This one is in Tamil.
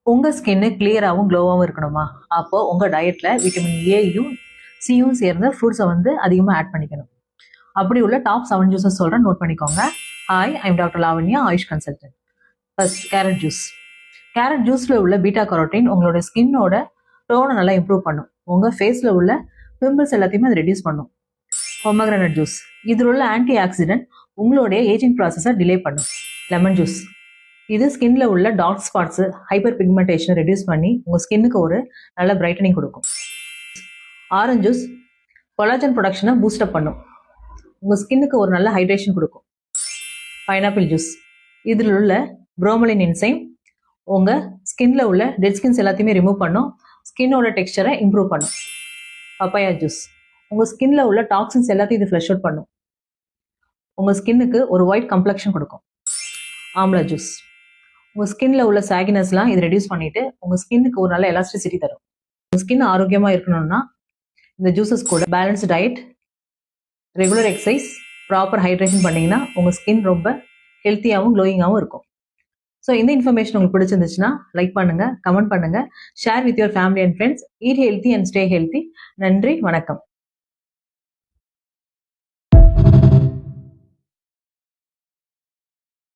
உங்க ஸ்கின் கிளியராகவும் க்ளோவாகவும் இருக்கணுமா? அப்போ உங்க டயட்ல விட்டமின் ஏயும் சியும் சேர்ந்த ஃப்ரூட்ஸை வந்து அதிகமாக ஆட் பண்ணிக்கணும். அப்படி உள்ள டாப் 7 ஜூஸஸ் சொல்கிறேன், நோட் பண்ணிக்கோங்க. Hi, I'm doctor Lavanya, Ayush consultant. First, carrot juice. Carrot ஜூஸில் உள்ள பீட்டா கரோட்டின் உங்களோட ஸ்கின்னோட டோனை நல்லா இம்ப்ரூவ் பண்ணும். உங்கள் ஃபேஸில் உள்ள பிம்பிள்ஸ் எல்லாத்தையுமே அது ரெடியூஸ் பண்ணும். Pomegranate juice. இதில் உள்ள ஆன்டி ஆக்சிடென்ட் உங்களுடைய ஏஜிங் ப்ராசஸை டிலே பண்ணும். Lemon juice. இது ஸ்கின்ல உள்ள டார்க் ஸ்பாட்ஸ், ஹைப்பர் பிக்மெண்டேஷனை ரெடியூஸ் பண்ணி உங்கள் ஸ்கின்னுக்கு ஒரு நல்ல பிரைட்டனிங் கொடுக்கும். ஆரஞ்சு ஜூஸ் கொலாஜன் ப்ரொடக்ஷனை பூஸ்டப் பண்ணும். உங்கள் ஸ்கின்னுக்கு ஒரு நல்ல ஹைட்ரேஷன் கொடுக்கும். Pineapple juice. இதில் உள்ள புரோமலின் என்சைம் உங்கள் ஸ்கின்ல உள்ள டெட் ஸ்கின்ஸ் எல்லாத்தையுமே ரிமூவ் பண்ணும். ஸ்கின்னோட டெக்ஸ்டரை இம்ப்ரூவ் பண்ணும். Papaya juice. உங்கள் ஸ்கின்ல உள்ள டாக்ஸின்ஸ் எல்லாத்தையும் இது ஃப்ளஷ் அவுட் பண்ணும். உங்கள் ஸ்கின்னுக்கு ஒரு ஒயிட் கம்ப்ளெக்ஷன் கொடுக்கும். ஆம்லா ஜூஸ். உங்கள் ஸ்கின்ல உள்ள சாகினஸ்லாம் இது ரெடியூஸ் பண்ணிட்டு உங்கள் ஸ்கின்னுக்கு ஒரு நல்ல எலாஸ்டிசிட்டி தரும். உங்கள் ஸ்கின் ஆரோக்கியமாக இருக்கணும்னா இந்த ஜூஸஸ் கூட balanced diet, regular exercise, proper hydration பண்ணிங்கன்னா உங்கள் ஸ்கின் ரொம்ப ஹெல்த்தியாகவும் க்ளோயிங்காகவும் இருக்கும். ஸோ இந்த இன்ஃபர்மேஷன் உங்களுக்கு பிடிச்சிருந்துச்சுன்னா லைக் பண்ணுங்கள், கமெண்ட் பண்ணுங்கள், share with your family and friends. Eat healthy and stay healthy. நன்றி, வணக்கம்.